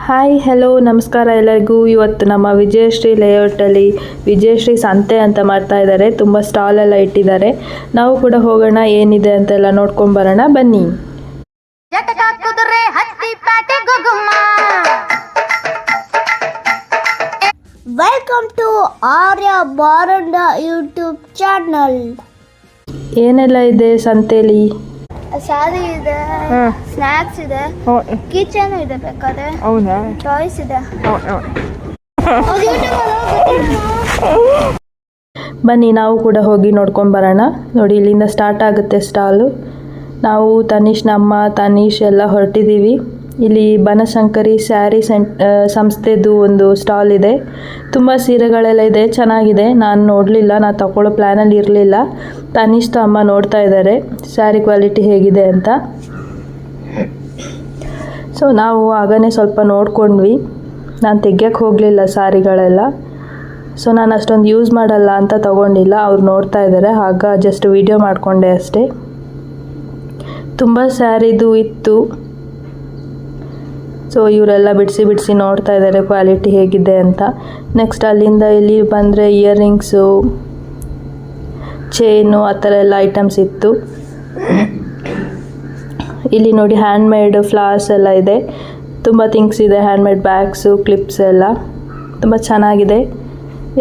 Hi hello ನಮಸ್ಕಾರ ಎಲ್ಲರಿಗೂ. ಇವತ್ತು ನಮ್ಮ ವಿಜಯಶ್ರೀ ಲೇಔಟಲ್ಲಿ ವಿಜಯಶ್ರೀ ಸಂತೆ ಅಂತ ಮಾಡ್ತಾ ಇದ್ದಾರೆ. ತುಂಬ ಸ್ಟಾಲ್ ಎಲ್ಲ ಇಟ್ಟಿದ್ದಾರೆ. ನಾವು ಕೂಡ ಹೋಗೋಣ, ಏನಿದೆ ಅಂತೆಲ್ಲ ನೋಡ್ಕೊಂಡು ಬರೋಣ ಬನ್ನಿ. Welcome to Arya Baranda YouTube channel. ಏನೆಲ್ಲ ಇದೆ ಸಂತೆಲಿ? ಸಾರಿ ಇದೆ, ಸ್ನ್ಯಾಕ್ಸ್ ಇದೆ, ಕಿಚನ್ ಇದೆ, ಬೇಕಾದ್ರೆ ಟಾಯ್ಸ್ ಇದೆ. ಬನ್ನಿ ನಾವು ಕೂಡ ಹೋಗಿ ನೋಡ್ಕೊಂಡು ಬರೋಣ. ನೋಡಿ, ಇಲ್ಲಿಂದ ಸ್ಟಾರ್ಟ್ ಆಗುತ್ತೆ ಸ್ಟಾಲು. ನಾವು ತನೀಶ್, ನಮ್ಮ ತನೀಶ್ ಎಲ್ಲ ಹೊರಟಿದ್ದೀವಿ. ಇಲ್ಲಿ ಬನಶಂಕರಿ ಸ್ಯಾರಿ ಸಂಸ್ಥೆದು ಒಂದು ಸ್ಟಾಲ್ ಇದೆ. ತುಂಬ ಸೀರೆಗಳೆಲ್ಲ ಇದೆ, ಚೆನ್ನಾಗಿದೆ. ನಾನು ನೋಡಲಿಲ್ಲ, ನಾನು ತಗೊಳ್ಳೋ ಪ್ಲ್ಯಾನಲ್ಲಿ ಇರಲಿಲ್ಲ. ತನೀಶ್ ಅಮ್ಮ ನೋಡ್ತಾ ಇದ್ದಾರೆ ಸ್ಯಾರಿ ಕ್ವಾಲಿಟಿ ಹೇಗಿದೆ ಅಂತ. ಸೊ ನಾವು ಆಗನೇ ಸ್ವಲ್ಪ ನೋಡ್ಕೊಂಡ್ವಿ. ನಾನು ತೆಗಿಯೋಕ್ಕೆ ಹೋಗಲಿಲ್ಲ ಸಾರಿಗಳೆಲ್ಲ. ಸೊ ನಾನು ಅಷ್ಟೊಂದು ಯೂಸ್ ಮಾಡಲ್ಲ ಅಂತ ತೊಗೊಂಡಿಲ್ಲ. ಅವ್ರು ನೋಡ್ತಾ ಇದ್ದಾರೆ, ಆಗ ಜಸ್ಟ್ ವಿಡಿಯೋ ಮಾಡಿಕೊಂಡೆ ಅಷ್ಟೇ. ತುಂಬ ಸ್ಯಾರಿದು ಇತ್ತು. ಸೊ ಇವರೆಲ್ಲ ಬಿಡಿಸಿ ನೋಡ್ತಾ ಇದ್ದಾರೆ ಕ್ವಾಲಿಟಿ ಹೇಗಿದೆ ಅಂತ. ನೆಕ್ಸ್ಟ್ ಅಲ್ಲಿಂದ ಇಲ್ಲಿ ಬಂದರೆ ಇಯರಿಂಗ್ಸು, ಚೈನು, ಆ ಥರ ಎಲ್ಲ ಐಟಮ್ಸ್ ಇತ್ತು. ಇಲ್ಲಿ ನೋಡಿ ಹ್ಯಾಂಡ್ಮೇಡ್ ಫ್ಲವರ್ಸ್ ಎಲ್ಲ ಇದೆ. ತುಂಬ ಥಿಂಗ್ಸ್ ಇದೆ, ಹ್ಯಾಂಡ್ಮೇಡ್ ಬ್ಯಾಗ್ಸು, ಕ್ಲಿಪ್ಸ್ ಎಲ್ಲ ತುಂಬ ಚೆನ್ನಾಗಿದೆ.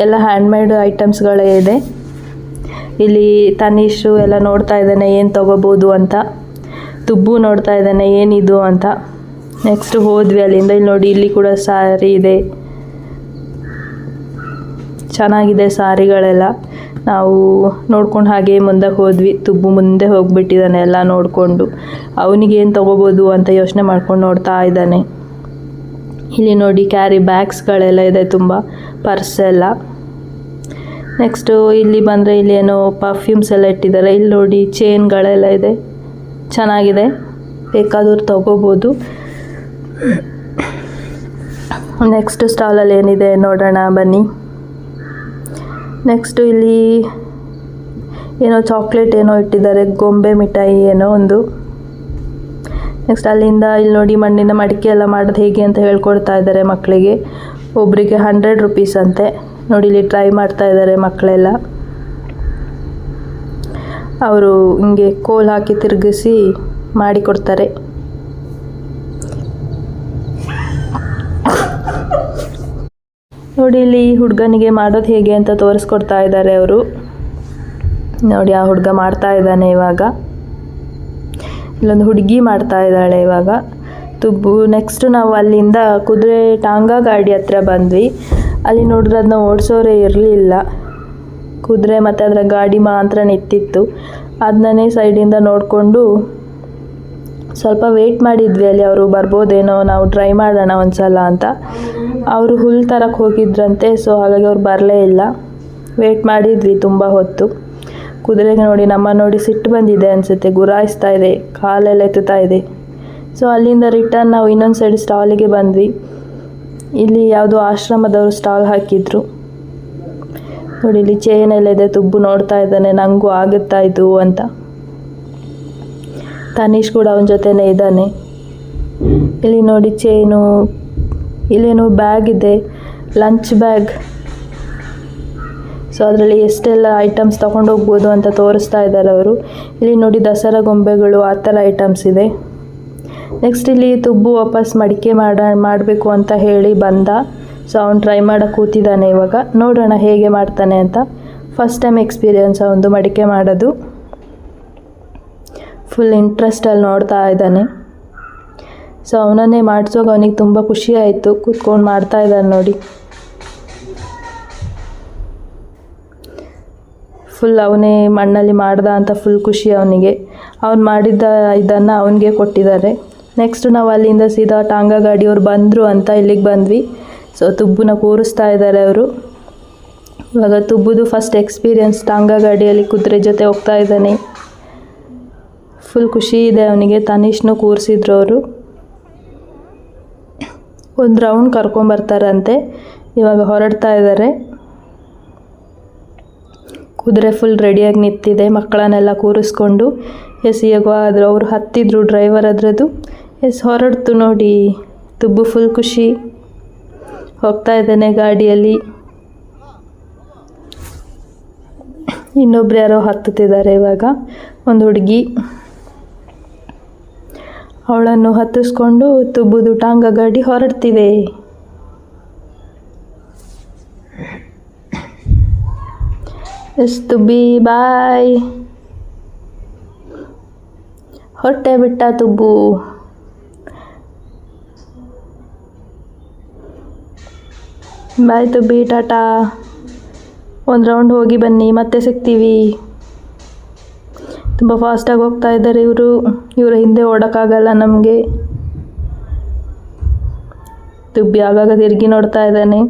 ಎಲ್ಲ ಹ್ಯಾಂಡ್ಮೇಡ್ ಐಟಮ್ಸ್ಗಳೇ ಇದೆ. ಇಲ್ಲಿ ತನೀಶು ಎಲ್ಲ ನೋಡ್ತಾ ಇದ್ದಾನೆ ಏನು ತೊಗೋಬೋದು ಅಂತ. ತುಬ್ಬು ನೋಡ್ತಾ ಇದ್ದಾನೆ ಏನಿದು ಅಂತ. ನೆಕ್ಸ್ಟ್ ಹೋದ್ವಿ ಅಲ್ಲಿಂದ. ಇಲ್ಲಿ ನೋಡಿ, ಇಲ್ಲಿ ಕೂಡ ಸಾರಿ ಇದೆ, ಚೆನ್ನಾಗಿದೆ ಸಾರಿಗಳೆಲ್ಲ. ನಾವು ನೋಡ್ಕೊಂಡು ಹಾಗೆ ಮುಂದಕ್ಕೆ ಹೋದ್ವಿ. ತುಬ್ಬು ಮುಂದೆ ಹೋಗಿಬಿಟ್ಟಿದ್ದಾನೆ ಎಲ್ಲ ನೋಡಿಕೊಂಡು. ಅವನಿಗೇನು ತೊಗೋಬೋದು ಅಂತ ಯೋಚನೆ ಮಾಡ್ಕೊಂಡು ನೋಡ್ತಾ ಇದ್ದಾನೆ. ಇಲ್ಲಿ ನೋಡಿ ಕ್ಯಾರಿ ಬ್ಯಾಗ್ಸ್ಗಳೆಲ್ಲ ಇದೆ, ತುಂಬ ಪರ್ಸ್ ಎಲ್ಲ. ನೆಕ್ಸ್ಟು ಇಲ್ಲಿ ಬಂದರೆ ಇಲ್ಲಿ ಏನೋ ಪರ್ಫ್ಯೂಮ್ಸ್ ಎಲ್ಲ ಇಟ್ಟಿದ್ದಾರೆ. ಇಲ್ಲಿ ನೋಡಿ ಚೈನ್ಗಳೆಲ್ಲ ಇದೆ, ಚೆನ್ನಾಗಿದೆ, ಬೇಕಾದವ್ರು ತೊಗೋಬೋದು. ನೆಕ್ಸ್ಟ್ ಸ್ಟಾಲಲ್ಲಿ ಏನಿದೆ ನೋಡೋಣ ಬನ್ನಿ. ನೆಕ್ಸ್ಟು ಇಲ್ಲಿ ಏನೋ ಚಾಕ್ಲೇಟ್ ಏನೋ ಇಟ್ಟಿದ್ದಾರೆ, ಗೊಂಬೆ ಮಿಠಾಯಿ ಏನೋ ಒಂದು. ನೆಕ್ಸ್ಟ್ ಅಲ್ಲಿಂದ ಇಲ್ಲಿ ನೋಡಿ ಮಣ್ಣಿನ ಮಡಿಕೆ ಎಲ್ಲ ಮಾಡೋದು ಹೇಗೆ ಅಂತ ಹೇಳ್ಕೊಡ್ತಾ ಇದ್ದಾರೆ ಮಕ್ಕಳಿಗೆ. ಒಬ್ಬರಿಗೆ 100 ರೂಪೀಸ್ ಅಂತೆ. ನೋಡಿ ಇಲ್ಲಿ ಟ್ರೈ ಮಾಡ್ತಾ ಇದ್ದಾರೆ ಮಕ್ಕಳೆಲ್ಲ. ಅವರು ಹಿಂಗೆ ಕೋಲ್ ಹಾಕಿ ತಿರುಗಿಸಿ ಮಾಡಿಕೊಡ್ತಾರೆ. ನೋಡಿ ಇಲ್ಲಿ ಹುಡುಗನಿಗೆ ಮಾಡೋದು ಹೇಗೆ ಅಂತ ತೋರಿಸ್ಕೊಡ್ತಾ ಇದ್ದಾರೆ ಅವರು. ನೋಡಿ ಆ ಹುಡುಗ ಮಾಡ್ತಾ ಇದ್ದಾನೆ ಇವಾಗ. ಇಲ್ಲೊಂದು ಹುಡುಗಿ ಮಾಡ್ತಾ ಇದ್ದಾಳೆ ಇವಾಗ ತುಬ್ಬು. ನೆಕ್ಸ್ಟ್ ನಾವು ಅಲ್ಲಿಂದ ಕುದುರೆ ಟಾಂಗಾ ಗಾಡಿ ಹತ್ರ ಬಂದ್ವಿ. ಅಲ್ಲಿ ನೋಡಿದ್ರೆ ಅದನ್ನ ಓಡಿಸೋರೇ ಇರಲಿಲ್ಲ. ಕುದುರೆ ಮತ್ತು ಅದರ ಗಾಡಿ ಮಾತ್ರ ನಿಂತಿತ್ತು. ಅದನ್ನೇ ಸೈಡಿಂದ ನೋಡಿಕೊಂಡು ಸ್ವಲ್ಪ ವೆಯ್ಟ್ ಮಾಡಿದ್ವಿ. ಅಲ್ಲಿ ಅವರು ಬರ್ಬೋದೇನೋ, ನಾವು ಟ್ರೈ ಮಾಡೋಣ ಒಂದು ಸಲ ಅಂತ. ಅವರು ಹುಲ್ಲು ತರಕ್ಕೆ ಹೋಗಿದ್ರಂತೆ. ಸೊ ಹಾಗಾಗಿ ಅವ್ರು ಬರಲೇ ಇಲ್ಲ. ವೆಯ್ಟ್ ಮಾಡಿದ್ವಿ ತುಂಬ ಹೊತ್ತು. ಕುದುರೆಗೆ ನೋಡಿ ನಮ್ಮ ನೋಡಿ ಸಿಟ್ಟು ಬಂದಿದೆ ಅನಿಸುತ್ತೆ, ಗುರಾಯಿಸ್ತಾ ಇದೆ, ಕಾಲೆಲ್ಲ ಎತ್ತುತ್ತಾ ಇದೆ. ಸೊ ಅಲ್ಲಿಂದ ರಿಟರ್ನ್ ನಾವು ಇನ್ನೊಂದು ಸೈಡ್ ಸ್ಟಾಲಿಗೆ ಬಂದ್ವಿ. ಇಲ್ಲಿ ಯಾವುದೋ ಆಶ್ರಮದವರು ಸ್ಟಾಲ್ ಹಾಕಿದ್ರು. ನೋಡಿ ಇಲ್ಲಿ ಚೈನ್ ಎಲ್ಲ ಇದೆ. ತುಬ್ಬು ನೋಡ್ತಾ ಇದ್ದಾನೆ, ನನಗೂ ಆಗುತ್ತಾ ಇದು ಅಂತ. ತನೀಶ್ ಕೂಡ ಅವನ ಜೊತೆನೇ ಇದ್ದಾನೆ. ಇಲ್ಲಿ ನೋಡಿ ಚೈನು, ಇಲ್ಲೇನೋ ಬ್ಯಾಗ್ ಇದೆ, ಲಂಚ್ ಬ್ಯಾಗ್. ಸೊ ಅದರಲ್ಲಿ ಎಷ್ಟೆಲ್ಲ ಐಟಮ್ಸ್ ತೊಗೊಂಡು ಹೋಗ್ಬೋದು ಅಂತ ತೋರಿಸ್ತಾ ಇದ್ದಾರೆ ಅವರು. ಇಲ್ಲಿ ನೋಡಿ ದಸರಾ ಗೊಂಬೆಗಳು, ಆ ಥರ ಐಟಮ್ಸ್ ಇದೆ. ನೆಕ್ಸ್ಟ್ ಇಲ್ಲಿ ತುಬ್ಬು ವಾಪಸ್ ಮಡಿಕೆ ಮಾಡಬೇಕು ಅಂತ ಹೇಳಿ ಬಂದ. ಸೊ ಅವ್ನು ಟ್ರೈ ಮಾಡೋಕ್ಕೆ ಕೂತಿದ್ದಾನೆ ಇವಾಗ. ನೋಡೋಣ ಹೇಗೆ ಮಾಡ್ತಾನೆ ಅಂತ. ಫಸ್ಟ್ ಟೈಮ್ ಎಕ್ಸ್ಪೀರಿಯನ್ಸ್ ಅವನು ಮಡಿಕೆ ಮಾಡೋದು. ಫುಲ್ ಇಂಟ್ರೆಸ್ಟಲ್ಲಿ ನೋಡ್ತಾ ಇದ್ದಾನೆ. ಸೊ ಅವನನ್ನೇ ಮಾಡಿಸೋಕೆ ಅವನಿಗೆ ತುಂಬ ಖುಷಿ ಆಯಿತು. ಕೂತ್ಕೊಂಡು ಮಾಡ್ತಾ ಇದ್ದಾನೆ ನೋಡಿ. ಫುಲ್ ಅವನೇ ಮಣ್ಣಲ್ಲಿ ಮಾಡ್ದ ಅಂತ ಫುಲ್ ಖುಷಿ ಅವನಿಗೆ. ಅವ್ನು ಮಾಡಿದ್ದ ಇದನ್ನು ಅವನಿಗೆ ಕೊಟ್ಟಿದ್ದಾರೆ. ನೆಕ್ಸ್ಟ್ ನಾವು ಅಲ್ಲಿಂದ ಸೀದಾ ಟಾಂಗಾ ಗಾಡಿಯವ್ರು ಬಂದರು ಅಂತ ಇಲ್ಲಿಗೆ ಬಂದ್ವಿ. ಸೊ ತುಬ್ಬುನ ಕೂರಿಸ್ತಾ ಇದ್ದಾರೆ ಅವರು. ಇವಾಗ ತುಬ್ಬುದು ಫಸ್ಟ್ ಎಕ್ಸ್ಪೀರಿಯನ್ಸ್, ಟಾಂಗಾ ಗಾಡಿಯಲ್ಲಿ ಕುದುರೆ ಜೊತೆ ಹೋಗ್ತಾ ಇದ್ದಾನೆ. ಫುಲ್ ಖುಷಿ ಇದೆ ಅವನಿಗೆ. ತನೀಶ್ನೂ ಕೂರಿಸಿದ್ರು ಅವರು. ಒಂದು ರೌಂಡ್ ಕರ್ಕೊಂಬರ್ತಾರಂತೆ. ಇವಾಗ ಹೊರಡ್ತಾ ಇದ್ದಾರೆ. ಕುದುರೆ ಫುಲ್ ರೆಡಿಯಾಗಿ ನಿಂತಿದೆ, ಮಕ್ಕಳನ್ನೆಲ್ಲ ಕೂರಿಸ್ಕೊಂಡು. ಎಸ್ ಈಗ ಅವರು ಹತ್ತಿದ್ರು ಡ್ರೈವರ್ ಅದರದ್ದು. ಎಸ್ ಹೊರಡ್ತು ನೋಡಿ ತುಬ್ಬು ಫುಲ್ ಖುಷಿ, ಹೋಗ್ತಾ ಇದ್ದಾನೆ ಗಾಡಿಯಲ್ಲಿ. ಇನ್ನೊಬ್ರು ಯಾರೋ ಹತ್ತುತ್ತಿದ್ದಾರೆ ಇವಾಗ, ಒಂದು ಹುಡುಗಿ. ಅವಳನ್ನು ಹತ್ತಿಸ್ಕೊಂಡು ತುಬ್ಬುದು ಟಾಂಗ ಗಾಡಿ ಹೊರಡ್ತಿದೆ. ಎಸ್ ತುಬ್ಬಿ ಬಾಯ್. ಹೊರಟೆ ಬಿಟ್ಟ ತುಬ್ಬು. ಬಾಯ್ ತುಬ್ಬಿ, ಟಾಟಾ. ಒಂದು ರೌಂಡ್ ಹೋಗಿ ಬನ್ನಿ, ಮತ್ತೆ ಸಿಗ್ತೀವಿ. ತುಂಬ ಫಾಸ್ಟಾಗಿ ಹೋಗ್ತಾ ಇದ್ದಾರೆ ಇವರ ಹಿಂದೆ ಓಡೋಕ್ಕಾಗಲ್ಲ ನಮಗೆ. ತುಬ್ಬಿ ಆಗಾಗ ತಿರುಗಿ ನೋಡ್ತಾ ಇದ್ದಾನೆ.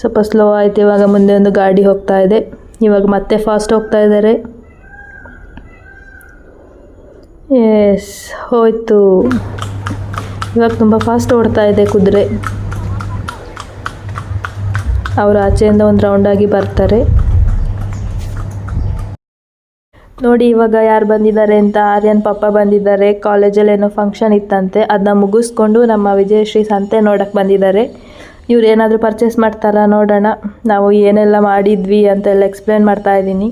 ಸ್ವಲ್ಪ ಸ್ಲೋ ಆಯ್ತು. ಇವಾಗ ಮುಂದೆ ಒಂದು ಗಾಡಿ ಹೋಗ್ತಾ ಇದೆ. ಇವಾಗ ಮತ್ತೆ ಫಾಸ್ಟ್ ಹೋಗ್ತಾ ಇದ್ದಾರೆ. ಎಸ್, ಹೋಯ್ತು. ಇವಾಗ ತುಂಬ ಫಾಸ್ಟ್ ಓಡ್ತಾ ಇದೆ ಕುದುರೆ. ಅವರು ಆಚೆಯಿಂದ ಒಂದು ರೌಂಡಾಗಿ ಬರ್ತಾರೆ. ನೋಡಿ ಇವಾಗ ಯಾರು ಬಂದಿದ್ದಾರೆ ಅಂತ. ಆರ್ಯನ್ ಪಾಪ ಬಂದಿದ್ದಾರೆ. ಕಾಲೇಜಲ್ಲಿ ಏನೋ ಫಂಕ್ಷನ್ ಇತ್ತಂತೆ, ಅದನ್ನ ಮುಗಿಸ್ಕೊಂಡು ನಮ್ಮ ವಿಜಯಶ್ರೀ ಸಂತೆ ನೋಡೋಕ್ಕೆ ಬಂದಿದ್ದಾರೆ. ಇವ್ರು ಏನಾದರೂ ಪರ್ಚೇಸ್ ಮಾಡ್ತಾರಾ ನೋಡೋಣ. ನಾವು ಏನೆಲ್ಲ ಮಾಡಿದ್ವಿ ಅಂತೆಲ್ಲ ಎಕ್ಸ್ಪ್ಲೇನ್ ಮಾಡ್ತಾ ಇದ್ದೀನಿ.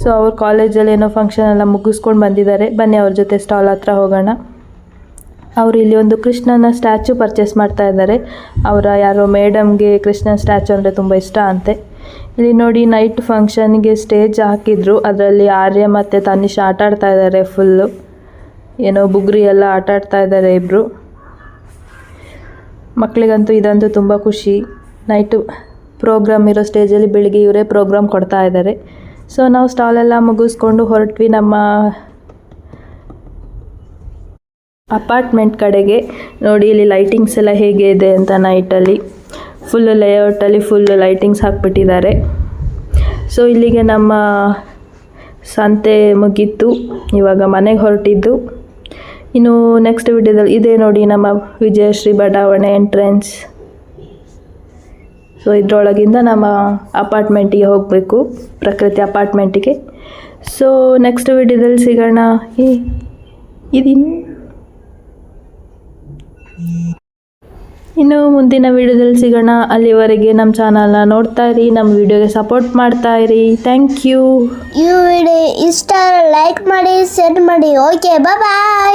ಸೊ ಅವ್ರ ಕಾಲೇಜಲ್ಲಿ ಏನೋ ಫಂಕ್ಷನ್ ಎಲ್ಲ ಮುಗಿಸ್ಕೊಂಡು ಬಂದಿದ್ದಾರೆ. ಬನ್ನಿ ಅವ್ರ ಜೊತೆ ಸ್ಟಾಲ್ ಹತ್ರ ಹೋಗೋಣ. ಅವರು ಇಲ್ಲಿ ಒಂದು ಕೃಷ್ಣನ ಸ್ಟ್ಯಾಚು ಪರ್ಚೇಸ್ ಮಾಡ್ತಾ ಇದ್ದಾರೆ. ಅವರ ಯಾರೋ ಮೇಡಮ್ಗೆ ಕೃಷ್ಣನ ಸ್ಟ್ಯಾಚು ಅಂದರೆ ತುಂಬ ಇಷ್ಟ ಅಂತೆ. ಇಲ್ಲಿ ನೋಡಿ ನೈಟ್ ಫಂಕ್ಷನ್ಗೆ ಸ್ಟೇಜ್ ಹಾಕಿದ್ರು. ಅದರಲ್ಲಿ ಆರ್ಯ ಮತ್ತು ತನಿಷ್ ಆಟ ಆಡ್ತಾ ಇದ್ದಾರೆ. ಫುಲ್ಲು ಏನೋ ಬುಗ್ರಿ ಎಲ್ಲ ಆಟ ಆಡ್ತಾ ಇದ್ದಾರೆ ಇಬ್ಬರು. ಮಕ್ಕಳಿಗಂತೂ ಇದಂತೂ ತುಂಬ ಖುಷಿ. ನೈಟು ಪ್ರೋಗ್ರಾಮ್ ಇರೋ ಸ್ಟೇಜಲ್ಲಿ ಬೆಳಿಗ್ಗೆ ಇವರೇ ಪ್ರೋಗ್ರಾಮ್ ಕೊಡ್ತಾ ಇದ್ದಾರೆ. ಸೊ ನಾವು ಸ್ಟಾಲೆಲ್ಲ ಮುಗಿಸ್ಕೊಂಡು ಹೊರಟ್ವಿ ನಮ್ಮ ಅಪಾರ್ಟ್ಮೆಂಟ್ ಕಡೆಗೆ. ನೋಡಿ ಇಲ್ಲಿ ಲೈಟಿಂಗ್ಸ್ ಎಲ್ಲ ಹೇಗೆ ಇದೆ ಅಂತ. ನೈಟಲ್ಲಿ ಫುಲ್ ಲೇಔಟಲ್ಲಿ ಫುಲ್ ಲೈಟಿಂಗ್ಸ್ ಹಾಕ್ಬಿಟ್ಟಿದ್ದಾರೆ. ಸೊ ಇಲ್ಲಿಗೆ ನಮ್ಮ ಸಂತೆ ಮುಗೀತು. ಇವಾಗ ಮನೆಗೆ ಹೊರಟಿದ್ದು. ಇನ್ನು ನೆಕ್ಸ್ಟ್ ವಿಡಿಯೋದಲ್ಲಿ ಇದೆ ನೋಡಿ ನಮ್ಮ ವಿಜಯಶ್ರೀ ಬಡಾವಣೆ ಎಂಟ್ರೆನ್ಸ್. ಸೊ ಇದರೊಳಗಿಂದ ನಮ್ಮ ಅಪಾರ್ಟ್ಮೆಂಟಿಗೆ ಹೋಗಬೇಕು, ಪ್ರಕೃತಿ ಅಪಾರ್ಟ್ಮೆಂಟಿಗೆ. ಸೊ ನೆಕ್ಸ್ಟ್ ವಿಡಿಯೋದಲ್ಲಿ ಸಿಗೋಣ. ಇನ್ನು ಮುಂದಿನ ವಿಡಿಯೋದಲ್ಲಿ ಸಿಗೋಣ. ಅಲ್ಲಿವರೆಗೆ ನಮ್ಮ ಚಾನಲ್ನ ನೋಡ್ತಾ ಇರಿ, ನಮ್ಮ ವಿಡಿಯೋಗೆ ಸಪೋರ್ಟ್ ಮಾಡ್ತಾ ಇರಿ. Thank you. ಈ ವಿಡಿಯೋ ಇಷ್ಟ ಲೈಕ್ ಮಾಡಿ, ಶೇರ್ ಮಾಡಿ. ಓಕೆ, ಬಾಯ್.